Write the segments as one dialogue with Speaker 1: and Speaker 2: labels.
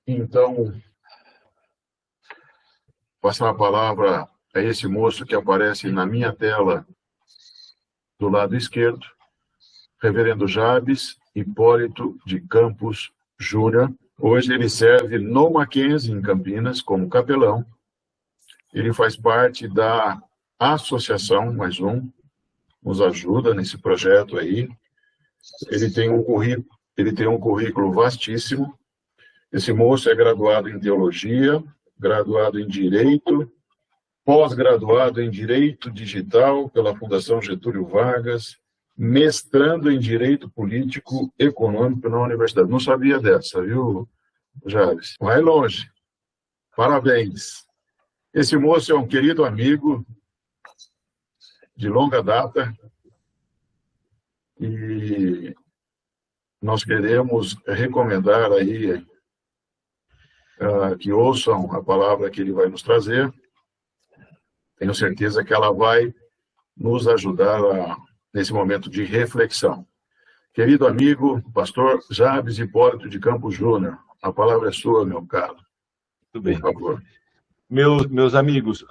Speaker 1: Então, passar a palavra a esse moço que aparece na minha tela do lado esquerdo, Reverendo Jabes Hipólito de Campos Júnior. Hoje ele serve no Mackenzie, em Campinas, como capelão. Ele faz parte da associação, mais um, nos ajuda nesse projeto aí. Ele tem um currículo vastíssimo. Esse moço é graduado em teologia, graduado em direito, pós-graduado em direito digital pela Fundação Getúlio Vargas, mestrando em direito político econômico na universidade. Não sabia dessa, viu, Javes? Vai longe. Parabéns. Esse moço é um querido amigo de longa data e nós queremos recomendar aí que ouçam a palavra que ele vai nos trazer. Tenho certeza que ela vai nos ajudar nesse momento de reflexão. Querido amigo, pastor Jabes Hipólito de Campos Júnior, a palavra é sua, meu caro.
Speaker 2: Muito bem.
Speaker 1: Por favor.
Speaker 2: Meus amigos,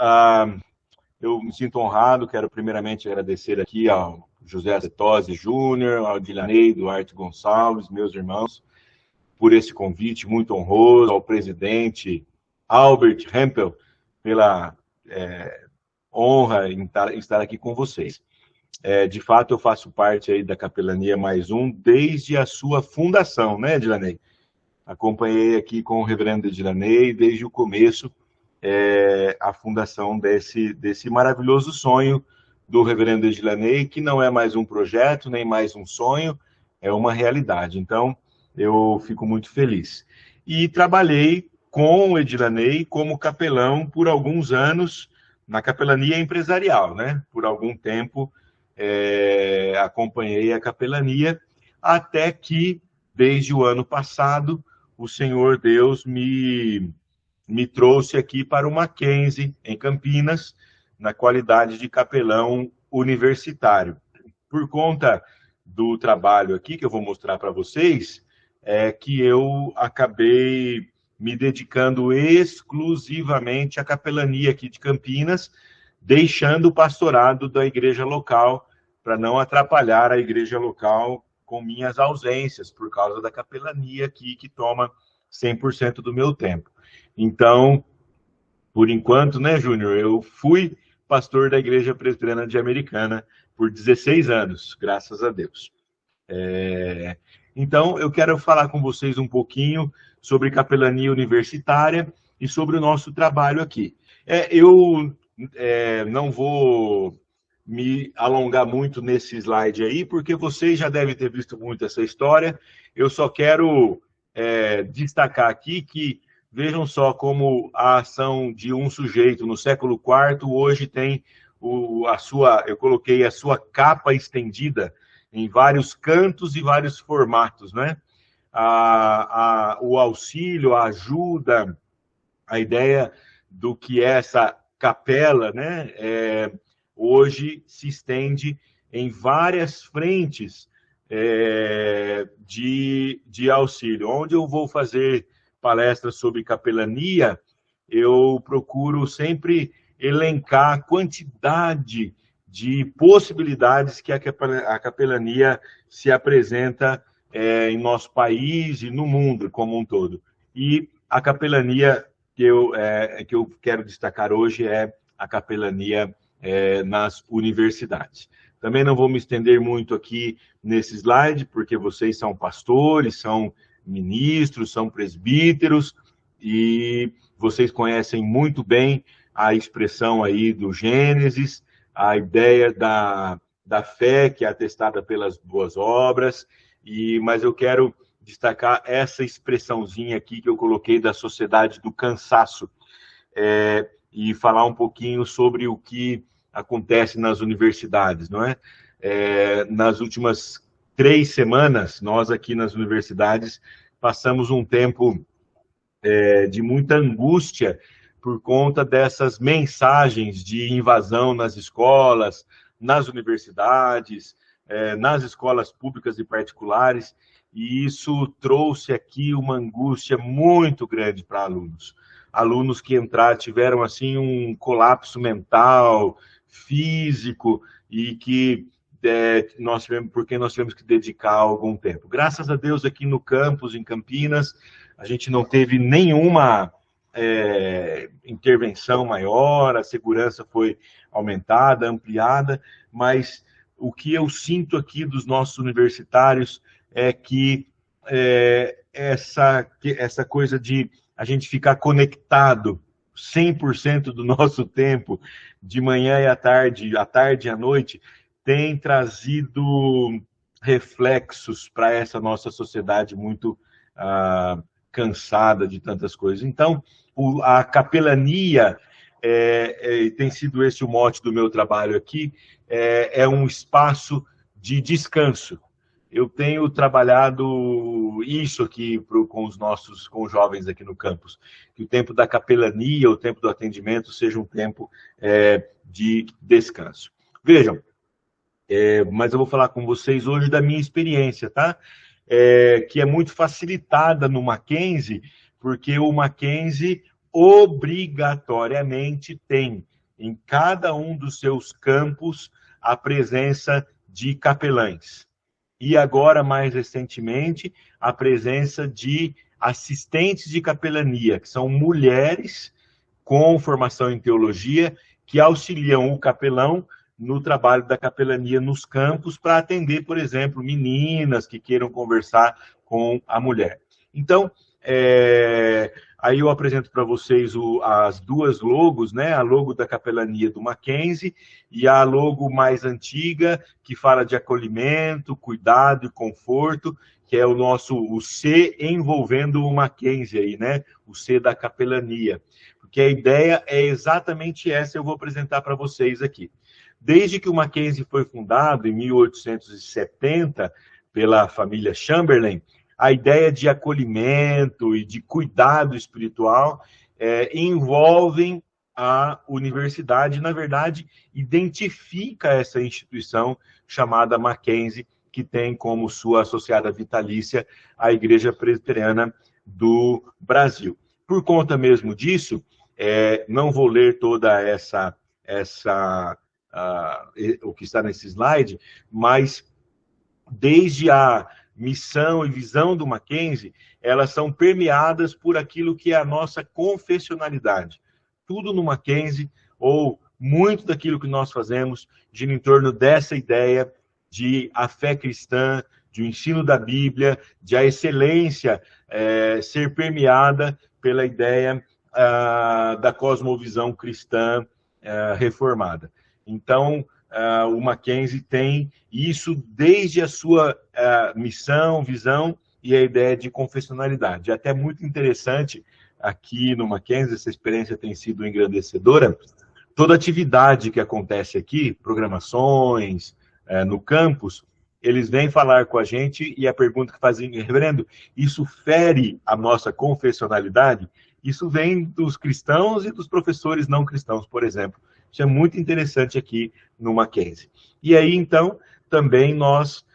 Speaker 2: eu me sinto honrado, quero primeiramente agradecer aqui ao José Zetose Júnior, ao Dilanei Duarte Gonçalves, meus irmãos, por esse convite muito honroso, ao presidente Albert Hempel, pela honra em estar aqui com vocês. De fato, eu faço parte aí da Capelania Mais Um desde a sua fundação, né, Dilanei? Acompanhei aqui com o reverendo Dilanei desde o começo a fundação desse maravilhoso sonho do reverendo Dilanei, que não é mais um projeto, nem mais um sonho, é uma realidade. Então, eu fico muito feliz. E trabalhei com o Edilanei como capelão por alguns anos na capelania empresarial, né? Por algum tempo acompanhei a capelania, até que, desde o ano passado, o Senhor Deus me trouxe aqui para o Mackenzie, em Campinas, na qualidade de capelão universitário. Por conta do trabalho aqui, que eu vou mostrar para vocês, que eu acabei me dedicando exclusivamente à capelania aqui de Campinas, deixando o pastorado da igreja local, para não atrapalhar a igreja local com minhas ausências, por causa da capelania aqui, que toma 100% do meu tempo. Então, por enquanto, né, Júnior, eu fui pastor da Igreja Presbiteriana de Americana por 16 anos, graças a Deus. Então, eu quero falar com vocês um pouquinho sobre capelania universitária e sobre o nosso trabalho aqui. Eu não vou me alongar muito nesse slide aí, porque vocês já devem ter visto muito essa história. Eu só quero destacar aqui que, vejam só como a ação de um sujeito no século IV hoje tem eu coloquei a sua capa estendida em vários cantos e vários formatos, né? O auxílio, a ajuda, a ideia do que é essa capela, né? Hoje se estende em várias frentes de auxílio. Onde eu vou fazer palestras sobre capelania, eu procuro sempre elencar a quantidade de possibilidades que a capelania se apresenta em nosso país e no mundo como um todo. E a capelania que eu quero destacar hoje é a capelania nas universidades. Também não vou me estender muito aqui nesse slide, porque vocês são pastores, são ministros, são presbíteros, e vocês conhecem muito bem a expressão aí do Gênesis, a ideia da fé que é atestada pelas boas obras, mas eu quero destacar essa expressãozinha aqui que eu coloquei da sociedade do cansaço, e falar um pouquinho sobre o que acontece nas universidades, não é? Nas últimas 3 semanas, nós aqui nas universidades passamos um tempo de muita angústia por conta dessas mensagens de invasão nas escolas, nas universidades, nas escolas públicas e particulares, e isso trouxe aqui uma angústia muito grande para alunos. Alunos que entraram, tiveram assim um colapso mental, físico, e que porque nós tivemos que dedicar algum tempo. Graças a Deus, aqui no campus, em Campinas, a gente não teve nenhuma intervenção maior, a segurança foi aumentada, ampliada, mas o que eu sinto aqui dos nossos universitários é que essa coisa de a gente ficar conectado 100% do nosso tempo, de manhã e à tarde e à noite, tem trazido reflexos para essa nossa sociedade muito cansada de tantas coisas. Então, a capelania, tem sido esse o mote do meu trabalho aqui, é um espaço de descanso. Eu tenho trabalhado isso aqui com os jovens aqui no campus, que o tempo da capelania, o tempo do atendimento, seja um tempo de descanso. Vejam, mas eu vou falar com vocês hoje da minha experiência, tá? Que é muito facilitada no Mackenzie, porque o Mackenzie obrigatoriamente tem em cada um dos seus campos a presença de capelães. E agora, mais recentemente, a presença de assistentes de capelania, que são mulheres com formação em teologia, que auxiliam o capelão no trabalho da capelania nos campos para atender, por exemplo, meninas que queiram conversar com a mulher. Então, aí eu apresento para vocês as duas logos, né? A logo da capelania do Mackenzie e a logo mais antiga, que fala de acolhimento, cuidado e conforto, que é o C envolvendo o Mackenzie aí, né? O C da capelania. Porque a ideia é exatamente essa, eu vou apresentar para vocês aqui. Desde que o Mackenzie foi fundado, em 1870, pela família Chamberlain, a ideia de acolhimento e de cuidado espiritual envolvem a universidade, na verdade, identifica essa instituição chamada Mackenzie, que tem como sua associada vitalícia a Igreja Presbiteriana do Brasil. Por conta mesmo disso, não vou ler toda o que está nesse slide, mas desde a missão e visão do Mackenzie, elas são permeadas por aquilo que é a nossa confessionalidade. Tudo no Mackenzie, ou muito daquilo que nós fazemos, gira em torno dessa ideia de a fé cristã, de o ensino da Bíblia, de a excelência ser permeada pela ideia da cosmovisão cristã reformada. Então, o Mackenzie tem isso desde a sua missão, visão e a ideia de confessionalidade. É até muito interessante aqui no Mackenzie, essa experiência tem sido engrandecedora. Toda atividade que acontece aqui, programações, no campus, eles vêm falar com a gente e a pergunta que fazem, reverendo, isso fere a nossa confessionalidade? Isso vem dos cristãos e dos professores não cristãos, por exemplo. Isso é muito interessante aqui no Mackenzie. E aí, então, também nós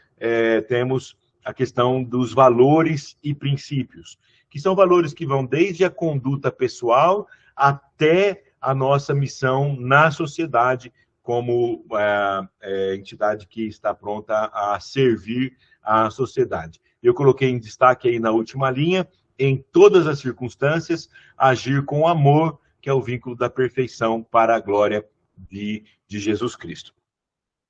Speaker 2: temos a questão dos valores e princípios, que são valores que vão desde a conduta pessoal até a nossa missão na sociedade, como entidade que está pronta a servir a sociedade. Eu coloquei em destaque aí na última linha, em todas as circunstâncias, agir com amor, que é o vínculo da perfeição para a glória de Jesus Cristo.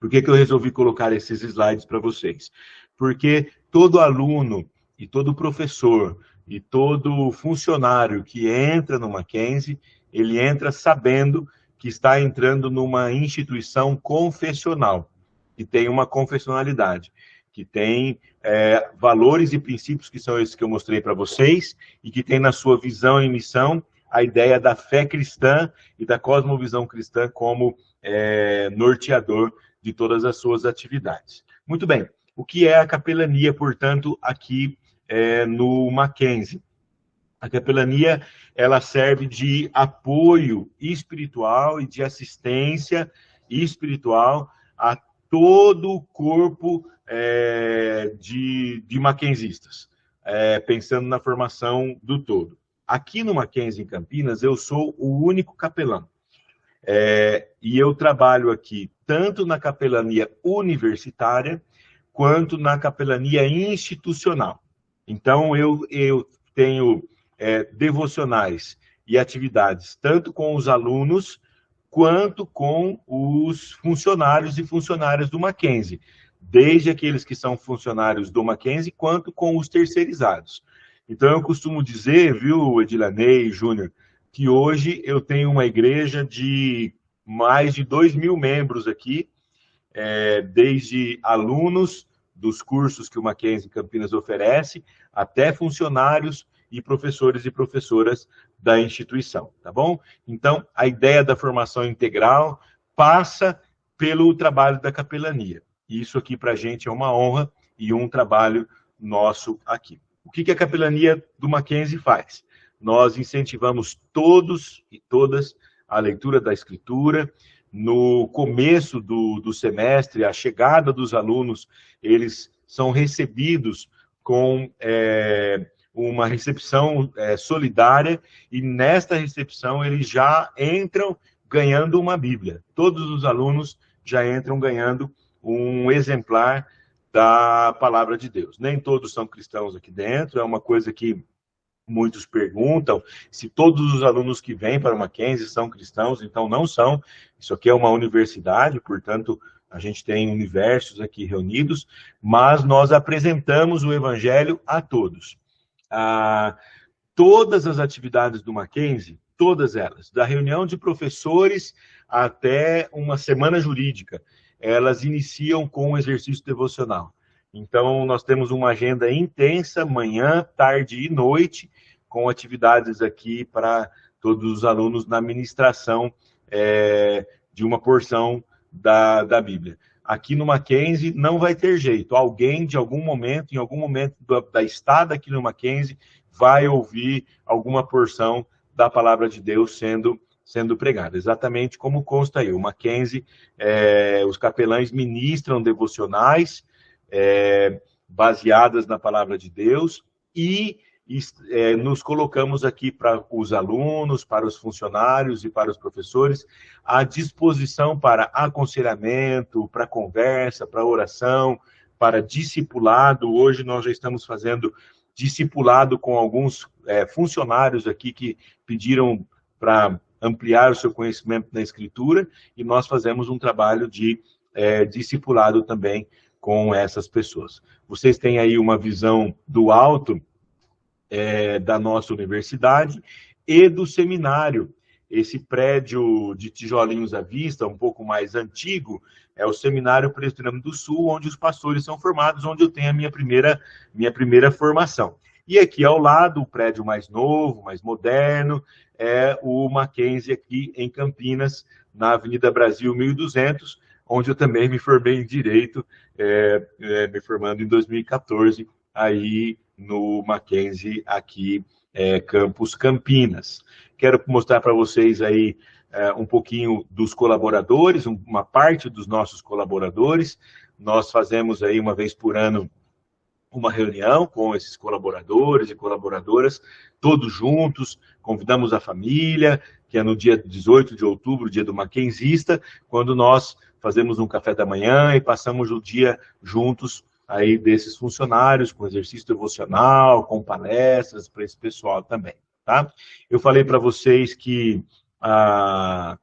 Speaker 2: Por que eu resolvi colocar esses slides para vocês? Porque todo aluno e todo professor e todo funcionário que entra no Mackenzie, ele entra sabendo que está entrando numa instituição confessional, que tem uma confessionalidade, que tem valores e princípios que são esses que eu mostrei para vocês, e que tem na sua visão e missão a ideia da fé cristã e da cosmovisão cristã como norteador de todas as suas atividades. Muito bem, o que é a capelania, portanto, aqui no Mackenzie? A capelania, ela serve de apoio espiritual e de assistência espiritual a todo o corpo de maquenzistas, pensando na formação do todo. Aqui no Mackenzie, em Campinas, eu sou o único capelão. E eu trabalho aqui tanto na capelania universitária quanto na capelania institucional. Então, eu tenho devocionais e atividades tanto com os alunos quanto com os funcionários e funcionárias do Mackenzie, desde aqueles que são funcionários do Mackenzie, quanto com os terceirizados. Então, eu costumo dizer, viu, Edilanei Júnior, que hoje eu tenho uma igreja de mais de 2.000 membros aqui, desde alunos dos cursos que o Mackenzie Campinas oferece, até funcionários e professores e professoras da instituição, tá bom? Então, a ideia da formação integral passa pelo trabalho da capelania. E isso aqui para a gente é uma honra e um trabalho nosso aqui. O que a capelania do Mackenzie faz? Nós incentivamos todos e todas a leitura da Escritura. No começo do semestre, a chegada dos alunos, eles são recebidos com uma recepção solidária, e nesta recepção eles já entram ganhando uma Bíblia. Todos os alunos já entram ganhando um exemplar da Palavra de Deus. Nem todos são cristãos aqui dentro, é uma coisa que muitos perguntam se todos os alunos que vêm para o Mackenzie são cristãos. Então não são. Isso aqui é uma universidade, portanto, a gente tem universos aqui reunidos, mas nós apresentamos o Evangelho a todos. Todas as atividades do Mackenzie, todas elas, da reunião de professores até uma semana jurídica, elas iniciam com um exercício devocional. Então, nós temos uma agenda intensa, manhã, tarde e noite, com atividades aqui para todos os alunos na ministração de uma porção da Bíblia. Aqui no Mackenzie não vai ter jeito. Alguém, de algum momento, em algum momento da estada aqui no Mackenzie, vai ouvir alguma porção da palavra de Deus sendo pregada. Exatamente como consta aí. O Mackenzie, os capelães ministram devocionais baseadas na palavra de Deus e nos colocamos aqui para os alunos, para os funcionários e para os professores à disposição para aconselhamento, para conversa, para oração, para discipulado. Hoje nós já estamos fazendo discipulado com alguns funcionários aqui que pediram para ampliar o seu conhecimento na Escritura, e nós fazemos um trabalho de discipulado também com essas pessoas. Vocês têm aí uma visão do alto da nossa universidade e do seminário. Esse prédio de tijolinhos à vista, um pouco mais antigo, é o Seminário Presbiteriano do Sul, onde os pastores são formados, onde eu tenho a minha primeira formação. E aqui ao lado, o prédio mais novo, mais moderno, é o Mackenzie aqui em Campinas, na Avenida Brasil 1200, onde eu também me formei em Direito, me formando em 2014, aí no Mackenzie, aqui, Campus Campinas. Quero mostrar para vocês aí um pouquinho dos colaboradores, uma parte dos nossos colaboradores. Nós fazemos aí uma vez por ano uma reunião com esses colaboradores e colaboradoras, todos juntos, convidamos a família, que é no dia 18 de outubro, dia do Mackenzista, quando nós fazemos um café da manhã e passamos o dia juntos aí desses funcionários, com exercício devocional, com palestras para esse pessoal também, tá? Eu falei para vocês que a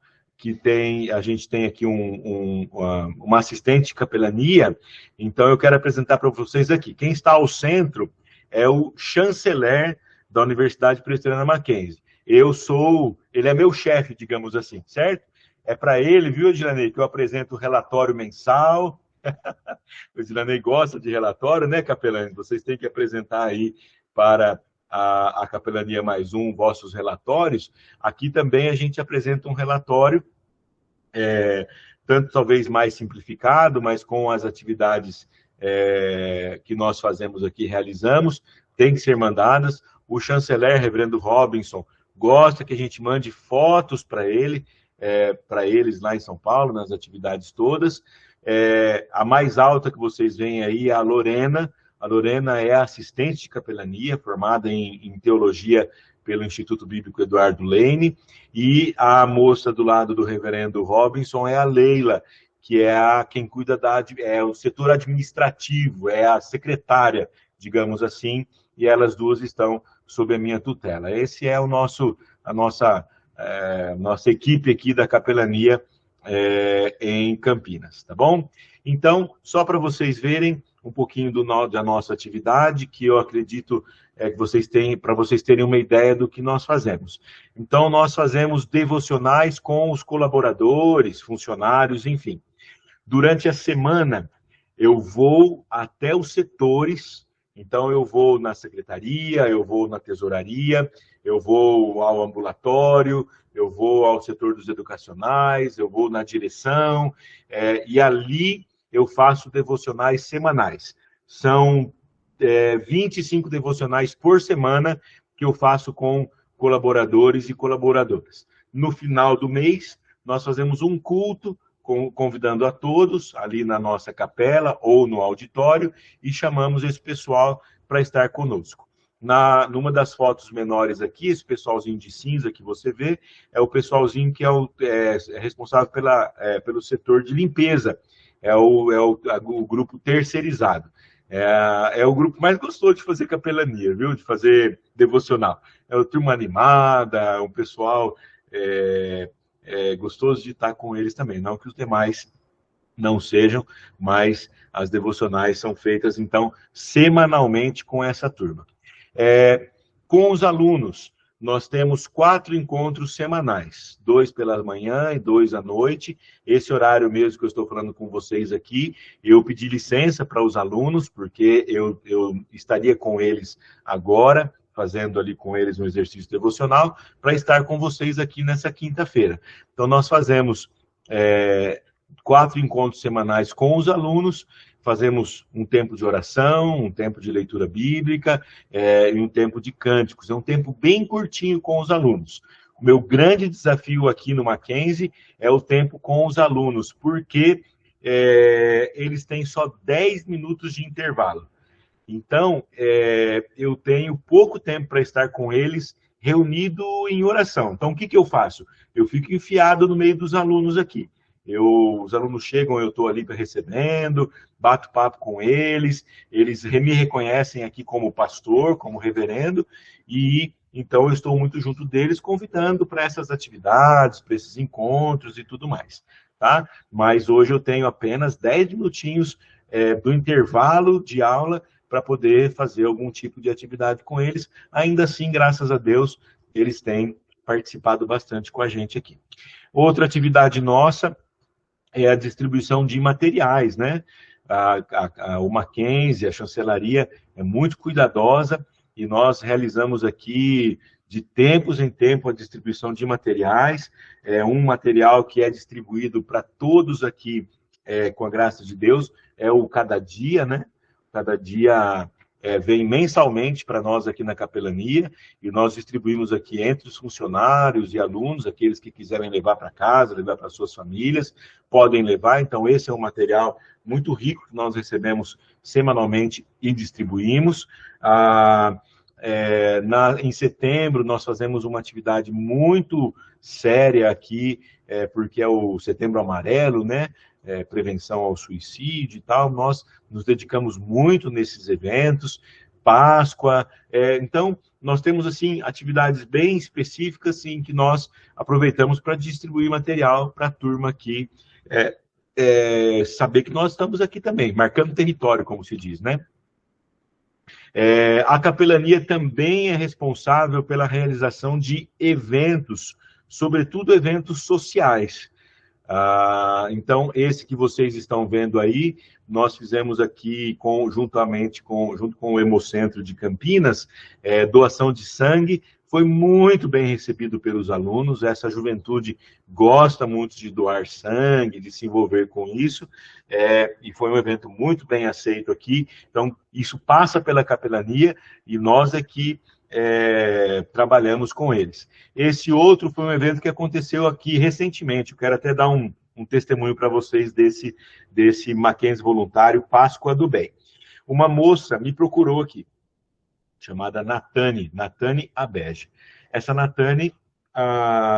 Speaker 2: gente tem aqui uma assistente de capelania, então eu quero apresentar para vocês aqui. Quem está ao centro é o chanceler da Universidade Presbiteriana Mackenzie. Ele é meu chefe, digamos assim, certo? É para ele, viu, Edilanei, que eu apresento o relatório mensal. O Edilanei gosta de relatório, né, capelães? Vocês têm que apresentar aí para a Capelania Mais Um, vossos relatórios. Aqui também a gente apresenta um relatório, tanto talvez mais simplificado, mas com as atividades que nós fazemos aqui, realizamos, tem que ser mandadas. O chanceler, reverendo Robinson, gosta que a gente mande fotos para eles lá em São Paulo, nas atividades todas. A mais alta que vocês veem aí é a Lorena. A Lorena é assistente de capelania, formada em teologia pelo Instituto Bíblico Eduardo Lane, e a moça do lado do reverendo Robinson é a Leila, que é quem cuida o setor administrativo, é a secretária, digamos assim, e elas duas estão sob a minha tutela. Esse é a nossa equipe aqui da capelania em Campinas, tá bom? Então, só para vocês verem um pouquinho da nossa atividade, que eu acredito que para vocês terem uma ideia do que nós fazemos. Então, nós fazemos devocionais com os colaboradores, funcionários, enfim. Durante a semana, eu vou até os setores, então eu vou na secretaria, eu vou na tesouraria, eu vou ao ambulatório, eu vou ao setor dos educacionais, eu vou na direção, e ali eu faço devocionais semanais. São 25 devocionais por semana que eu faço com colaboradores e colaboradoras. No final do mês, nós fazemos um culto, convidando a todos ali na nossa capela ou no auditório e chamamos esse pessoal para estar conosco. Numa das fotos menores aqui, esse pessoalzinho de cinza que você vê, é o pessoalzinho que é responsável pelo setor de limpeza, é o grupo terceirizado. É o grupo mais gostoso de fazer capelania, viu? De fazer devocional. É uma turma animada, um pessoal gostoso de estar com eles também. Não que os demais não sejam, mas as devocionais são feitas, então, semanalmente com essa turma. Com os alunos, nós temos 4 encontros semanais, 2 pela manhã e 2 à noite. Esse horário mesmo que eu estou falando com vocês aqui, eu pedi licença para os alunos, porque eu estaria com eles agora, fazendo ali com eles um exercício devocional, para estar com vocês aqui nessa quinta-feira. Então, nós fazemos 4 encontros semanais com os alunos, fazemos um tempo de oração, um tempo de leitura bíblica e um tempo de cânticos. É um tempo bem curtinho com os alunos. O meu grande desafio aqui no Mackenzie é o tempo com os alunos, porque eles têm só 10 minutos de intervalo. Então, eu tenho pouco tempo para estar com eles reunido em oração. Então, o que eu faço? Eu fico enfiado no meio dos alunos aqui. Os alunos chegam, eu estou ali recebendo, bato papo com eles me reconhecem aqui como pastor, como reverendo, e então eu estou muito junto deles, convidando para essas atividades, para esses encontros e tudo mais, tá? Mas hoje eu tenho apenas 10 minutinhos do intervalo de aula para poder fazer algum tipo de atividade com eles. Ainda assim, graças a Deus, eles têm participado bastante com a gente aqui. Outra atividade nossa é a distribuição de materiais, né? O Mackenzie, a chancelaria, é muito cuidadosa e nós realizamos aqui, de tempos em tempo, a distribuição de materiais. É um material que é distribuído para todos aqui, com a graça de Deus, é o Cada Dia, né? Cada Dia vem mensalmente para nós aqui na capelania, e nós distribuímos aqui entre os funcionários e alunos, aqueles que quiserem levar para casa, levar para suas famílias, podem levar. Então, esse é um material muito rico que nós recebemos semanalmente e distribuímos. Em setembro, nós fazemos uma atividade muito séria aqui, porque é o Setembro Amarelo, né? Prevenção ao suicídio e tal. Nós nos dedicamos muito nesses eventos, Páscoa. Então, nós temos, assim, atividades bem específicas, assim, que nós aproveitamos para distribuir material para a turma aqui, saber que nós estamos aqui também, marcando território, como se diz, né? A capelania também é responsável pela realização de eventos, sobretudo eventos sociais. Então, esse que vocês estão vendo aí, nós fizemos aqui junto com o Hemocentro de Campinas, doação de sangue. Foi muito bem recebido pelos alunos. Essa juventude gosta muito de doar sangue, de se envolver com isso, e foi um evento muito bem aceito aqui. Então, isso passa pela capelania, e nós aqui trabalhamos com eles. Esse outro foi um evento que aconteceu aqui recentemente. Eu quero até dar um testemunho para vocês desse Mackenzie voluntário Páscoa do Bem. Uma moça me procurou aqui, chamada Natane Abege. Essa Natane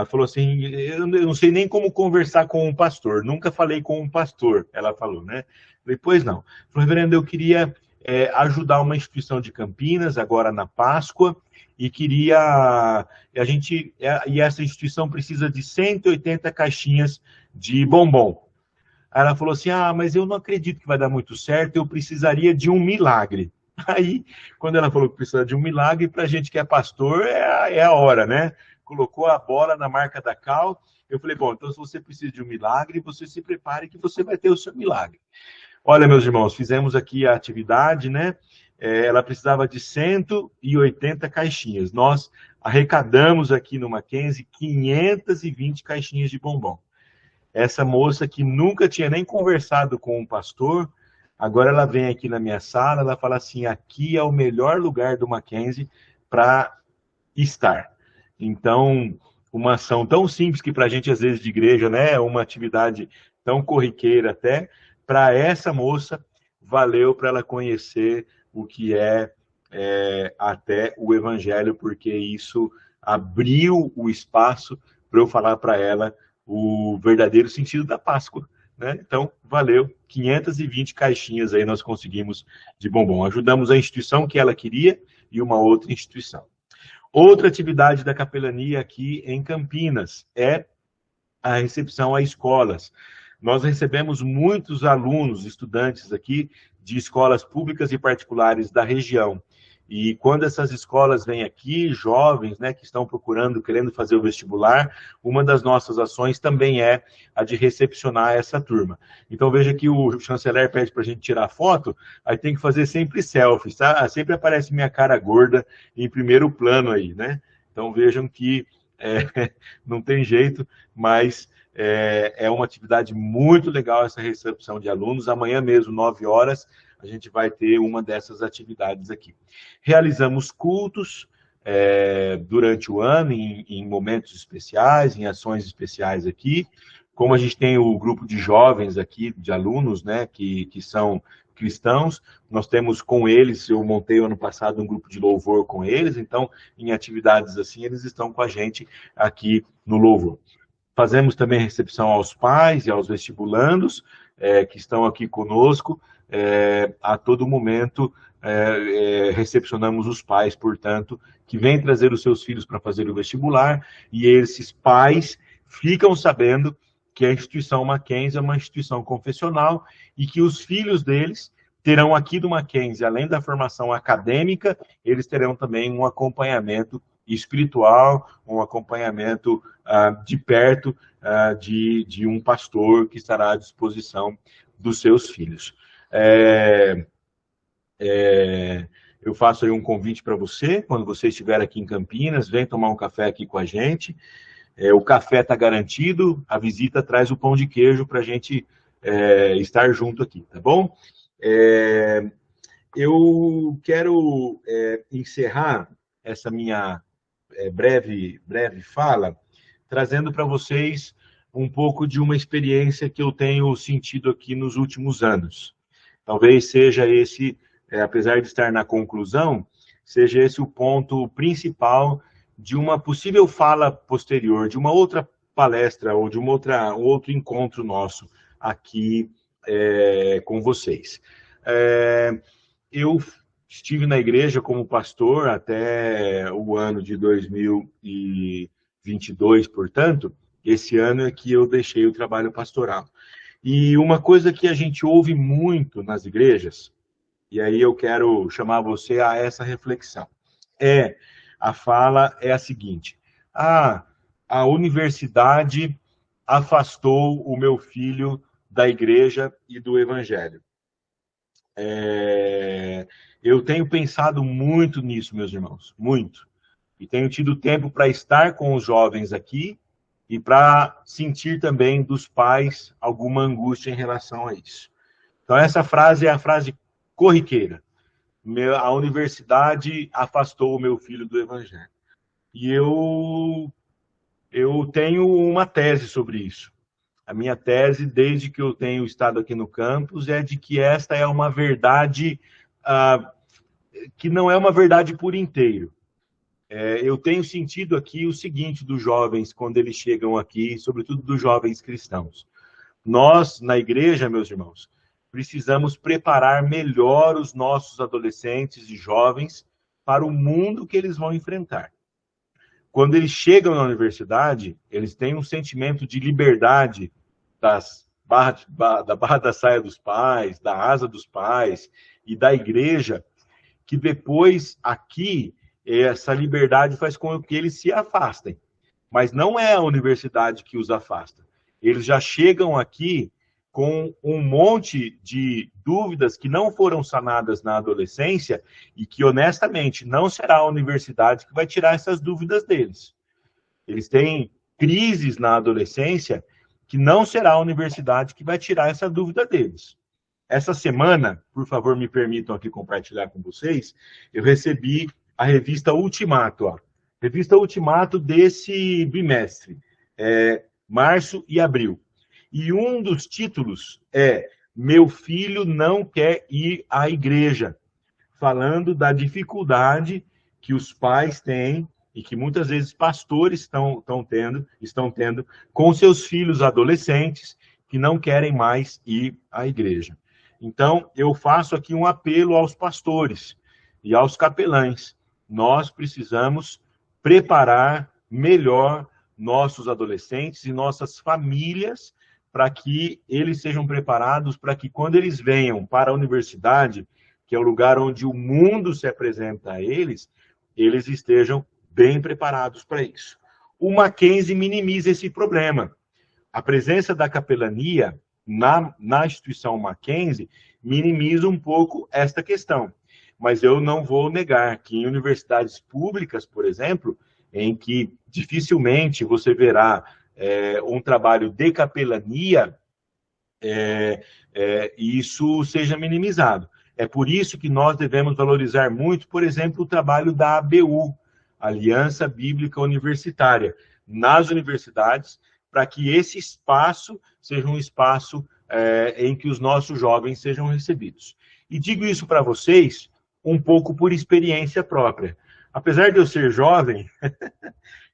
Speaker 2: falou assim, eu não sei nem como conversar com um pastor, nunca falei com um pastor, ela falou, né? Falei, pois não. Falei, reverendo, eu queria ajudar uma instituição de Campinas, agora na Páscoa, e e essa instituição precisa de 180 caixinhas de bombom. Aí ela falou assim, mas eu não acredito que vai dar muito certo, eu precisaria de um milagre. Aí, quando ela falou que precisa de um milagre, para a gente que é pastor, é a hora, né? Colocou a bola na marca da cal. Eu falei, bom, então se você precisa de um milagre, você se prepare que você vai ter o seu milagre. Olha, meus irmãos, fizemos aqui a atividade, né? Ela precisava de 180 caixinhas. Nós arrecadamos aqui no Mackenzie 520 caixinhas de bombom. Essa moça que nunca tinha nem conversado com um pastor, agora ela vem aqui na minha sala, ela fala assim, aqui é o melhor lugar do Mackenzie para estar. Então, uma ação tão simples que para a gente, às vezes, de igreja, né, é uma atividade tão corriqueira até, para essa moça, valeu para ela conhecer o que até o Evangelho, porque isso abriu o espaço para eu falar para ela o verdadeiro sentido da Páscoa, né? Então, valeu, 520 caixinhas aí nós conseguimos de bombom. Ajudamos a instituição que ela queria e uma outra instituição. Outra atividade da capelania aqui em Campinas é a recepção a escolas. Nós recebemos muitos alunos, estudantes aqui de escolas públicas e particulares da região. E quando essas escolas vêm aqui, jovens, né, que estão procurando, querendo fazer o vestibular, uma das nossas ações também é a de recepcionar essa turma. Então veja que o chanceler pede para a gente tirar foto, aí tem que fazer sempre selfies, tá? Sempre aparece minha cara gorda em primeiro plano aí, né? Então vejam que não tem jeito, mas é uma atividade muito legal essa recepção de alunos. Amanhã mesmo, 9 horas, a gente vai ter uma dessas atividades aqui. Realizamos cultos durante o ano, em momentos especiais, em ações especiais aqui. Como a gente tem o grupo de jovens aqui, de alunos, né, que são cristãos, nós temos com eles, eu montei ano passado um grupo de louvor com eles, então, em atividades assim, eles estão com a gente aqui no louvor. Fazemos também recepção aos pais e aos vestibulandos que estão aqui conosco. A todo momento recepcionamos os pais, portanto, que vêm trazer os seus filhos para fazer o vestibular, e esses pais ficam sabendo que a instituição Mackenzie é uma instituição confessional e que os filhos deles terão aqui do Mackenzie, além da formação acadêmica, eles terão também um acompanhamento espiritual, um acompanhamento de perto de um pastor que estará à disposição dos seus filhos. Eu faço aí um convite para você, quando você estiver aqui em Campinas, vem tomar um café aqui com a gente. O café está garantido, a visita traz o pão de queijo para a gente estar junto aqui, tá bom? Eu quero encerrar essa minha breve fala, trazendo para vocês um pouco de uma experiência que eu tenho sentido aqui nos últimos anos. Talvez seja esse, apesar de estar na conclusão, seja esse o ponto principal de uma possível fala posterior, de uma outra palestra ou de um outro encontro nosso aqui com vocês. Eu estive na igreja como pastor até o ano de 2022, portanto, esse ano é que eu deixei o trabalho pastoral. E uma coisa que a gente ouve muito nas igrejas, e aí eu quero chamar você a essa reflexão, a fala é a seguinte: a universidade afastou o meu filho da igreja e do evangelho. Eu tenho pensado muito nisso, meus irmãos, muito. E tenho tido tempo para estar com os jovens aqui e para sentir também dos pais alguma angústia em relação a isso. Então, essa frase é a frase corriqueira. a universidade afastou o meu filho do evangelho. E eu tenho uma tese sobre isso. A minha tese, desde que eu tenho estado aqui no campus, é de que esta é uma verdade que não é uma verdade por inteiro. Eu tenho sentido aqui o seguinte dos jovens, quando eles chegam aqui, sobretudo dos jovens cristãos. Nós, na igreja, meus irmãos, precisamos preparar melhor os nossos adolescentes e jovens para o mundo que eles vão enfrentar. Quando eles chegam na universidade, eles têm um sentimento de liberdade da barra da saia dos pais, da asa dos pais e da igreja, que depois aqui essa liberdade faz com que eles se afastem. Mas não é a universidade que os afasta. Eles já chegam aqui com um monte de dúvidas que não foram sanadas na adolescência e que, honestamente, não será a universidade que vai tirar essas dúvidas deles. Eles têm crises na adolescência que não será a universidade que vai tirar essa dúvida deles. Essa semana, por favor, me permitam aqui compartilhar com vocês, eu recebi a revista Ultimato, revista Ultimato desse bimestre, março e abril. E um dos títulos é Meu Filho Não Quer Ir à Igreja, falando da dificuldade que os pais têm e que muitas vezes pastores estão tendo com seus filhos adolescentes que não querem mais ir à igreja. Então, eu faço aqui um apelo aos pastores e aos capelães. Nós precisamos preparar melhor nossos adolescentes e nossas famílias para que eles sejam preparados para que quando eles venham para a universidade, que é o lugar onde o mundo se apresenta a eles, eles estejam bem preparados para isso. O Mackenzie minimiza esse problema. A presença da capelania na instituição Mackenzie minimiza um pouco esta questão. Mas eu não vou negar que em universidades públicas, por exemplo, em que dificilmente você verá um trabalho de capelania, isso seja minimizado. É por isso que nós devemos valorizar muito, por exemplo, o trabalho da ABU, Aliança Bíblica Universitária, nas universidades, para que esse espaço seja um espaço em que os nossos jovens sejam recebidos. E digo isso para vocês um pouco por experiência própria. Apesar de eu ser jovem,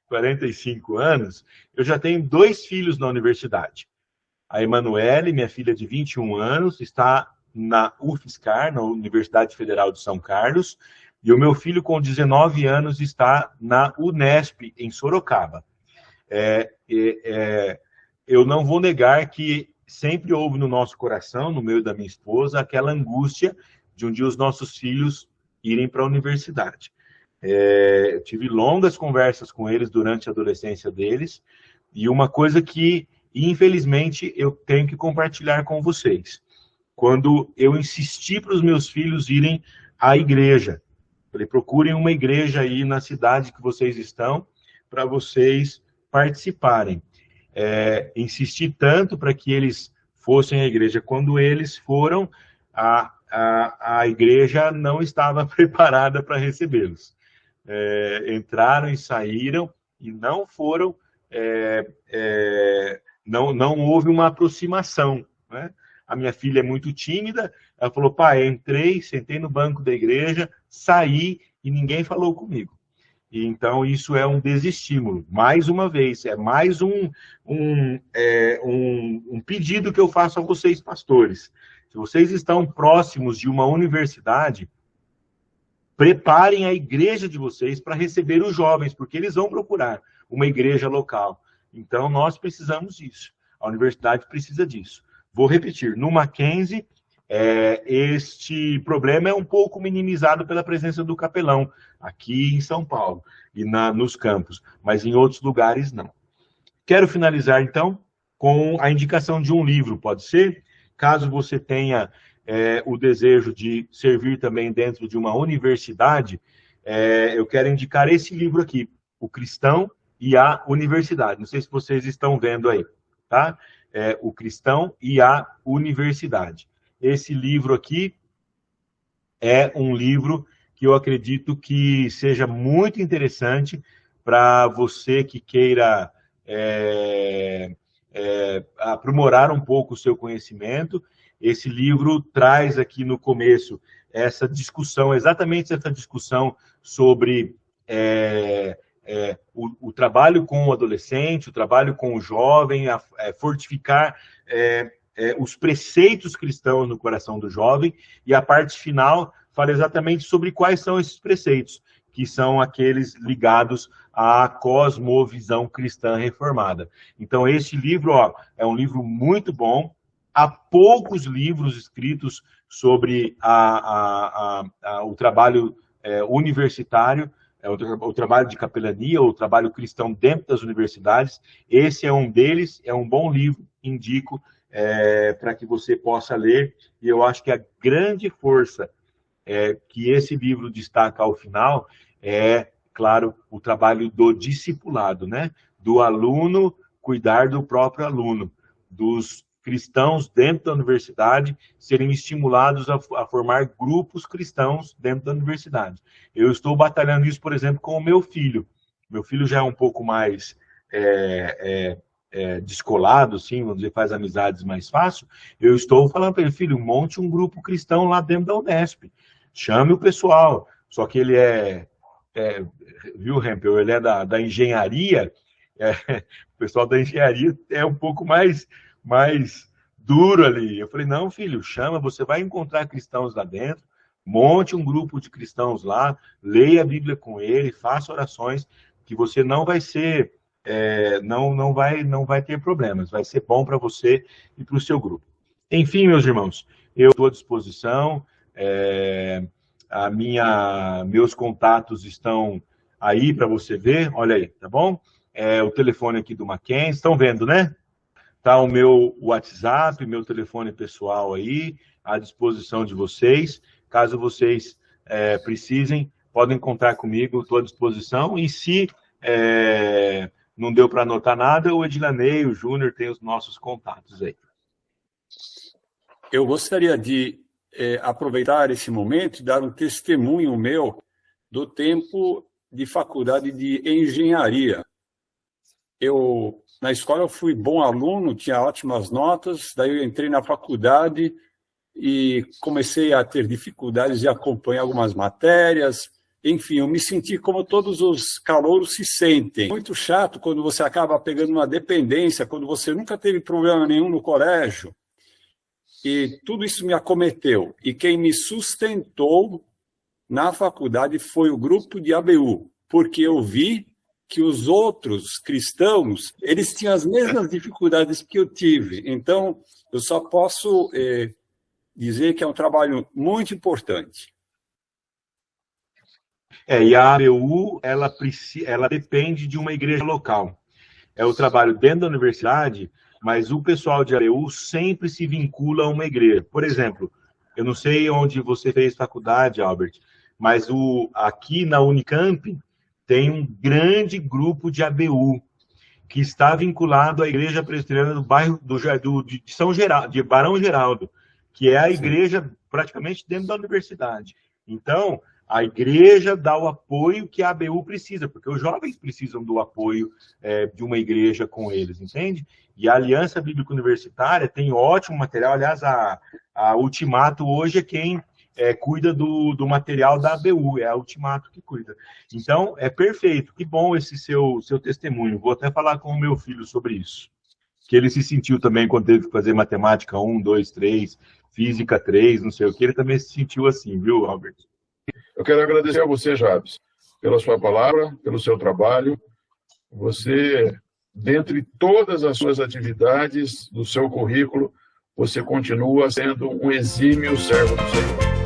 Speaker 2: 45 anos, eu já tenho 2 filhos na universidade. A Emanuele, minha filha de 21 anos, está na UFSCar, na Universidade Federal de São Carlos, e o meu filho, com 19 anos, está na Unesp, em Sorocaba. Eu não vou negar que sempre houve no nosso coração, no meio da minha esposa, aquela angústia de um dia os nossos filhos irem para a universidade. Eu tive longas conversas com eles durante a adolescência deles, e uma coisa que, infelizmente, eu tenho que compartilhar com vocês. Quando eu insisti para os meus filhos irem à igreja, falei, procurem uma igreja aí na cidade que vocês estão, para vocês participarem. Insisti tanto para que eles fossem à igreja. Quando eles foram, a igreja não estava preparada para recebê-los. Entraram e saíram e não foram, não houve uma aproximação, né? A minha filha é muito tímida, ela falou, pai, entrei, sentei no banco da igreja, saí e ninguém falou comigo. E, então, isso é um desestímulo. Mais uma vez, é mais um pedido que eu faço a vocês, pastores. Se vocês estão próximos de uma universidade, preparem a igreja de vocês para receber os jovens, porque eles vão procurar uma igreja local. Então, nós precisamos disso. A universidade precisa disso. Vou repetir, no Mackenzie, este problema é um pouco minimizado pela presença do capelão, aqui em São Paulo, e nos campos, mas em outros lugares não. Quero finalizar, então, com a indicação de um livro, pode ser? Caso você tenha o desejo de servir também dentro de uma universidade, eu quero indicar esse livro aqui, O Cristão e a Universidade. Não sei se vocês estão vendo aí, tá? O Cristão e a Universidade. Esse livro aqui é um livro que eu acredito que seja muito interessante para você que queira aprimorar um pouco o seu conhecimento. Esse livro traz aqui no começo essa discussão, exatamente essa discussão sobre o trabalho com o adolescente, o trabalho com o jovem, fortificar os preceitos cristãos no coração do jovem, e a parte final fala exatamente sobre quais são esses preceitos, que são aqueles ligados à cosmovisão cristã reformada. Então, este livro é um livro muito bom. Há poucos livros escritos sobre o trabalho universitário, o trabalho de capelania, o trabalho cristão dentro das universidades. Esse é um deles, é um bom livro, indico, para que você possa ler. E eu acho que a grande força que esse livro destaca ao final é, claro, o trabalho do discipulado, né? Do aluno cuidar do próprio aluno, dos cristãos dentro da universidade serem estimulados a formar grupos cristãos dentro da universidade. Eu estou batalhando isso, por exemplo, com o meu filho. Meu filho já é um pouco mais descolado, assim, vamos dizer, faz amizades mais fácil. Eu estou falando para ele, filho, monte um grupo cristão lá dentro da Unesp. Chame o pessoal. Só que ele viu, Rempel, ele é da engenharia. O pessoal da engenharia é um pouco mais duro ali. Eu falei, não, filho, chama, você vai encontrar cristãos lá dentro, monte um grupo de cristãos lá, leia a Bíblia com ele, faça orações, que você não vai ser, não vai ter problemas, vai ser bom para você e para o seu grupo. Enfim, meus irmãos, eu estou à disposição, meus contatos estão aí para você ver, olha aí, tá bom? O telefone aqui do Mackenzie, estão vendo, né? Tá o meu WhatsApp, meu telefone pessoal aí, à disposição de vocês. Caso vocês precisem, podem contar comigo, estou à disposição. E se não deu para anotar nada, o Edilanei, o Júnior, tem os nossos contatos aí.
Speaker 3: Eu gostaria de aproveitar esse momento e dar um testemunho meu do tempo de faculdade de engenharia. Na escola eu fui bom aluno, tinha ótimas notas, daí eu entrei na faculdade e comecei a ter dificuldades de acompanhar algumas matérias. Enfim, eu me senti como todos os calouros se sentem. Muito chato quando você acaba pegando uma dependência, quando você nunca teve problema nenhum no colégio. E tudo isso me acometeu. E quem me sustentou na faculdade foi o grupo de ABU, porque eu vi que os outros cristãos, eles tinham as mesmas dificuldades que eu tive. Então, eu só posso dizer que é um trabalho muito importante.
Speaker 2: E a ABU, ela depende de uma igreja local. É o trabalho dentro da universidade, mas o pessoal de ABU sempre se vincula a uma igreja. Por exemplo, eu não sei onde você fez faculdade, Albert, mas aqui na Unicamp tem um grande grupo de ABU que está vinculado à Igreja Presbiteriana do bairro de São Geraldo, de Barão Geraldo, que é a igreja praticamente dentro da universidade. Então, a igreja dá o apoio que a ABU precisa, porque os jovens precisam do apoio de uma igreja com eles, entende? E a Aliança Bíblica Universitária tem ótimo material. Aliás, a Ultimato hoje é quem cuida do material da ABU, é a Ultimato que cuida. Então, é perfeito, que bom esse seu testemunho. Vou até falar com o meu filho sobre isso. Que ele se sentiu também quando teve que fazer matemática 1, 2, 3, física 3, não sei o que, ele também se sentiu assim, viu, Albert?
Speaker 1: Eu quero agradecer a você, Jabes, pela sua palavra, pelo seu trabalho. Você, dentre todas as suas atividades do seu currículo, você continua sendo um exímio servo do Senhor.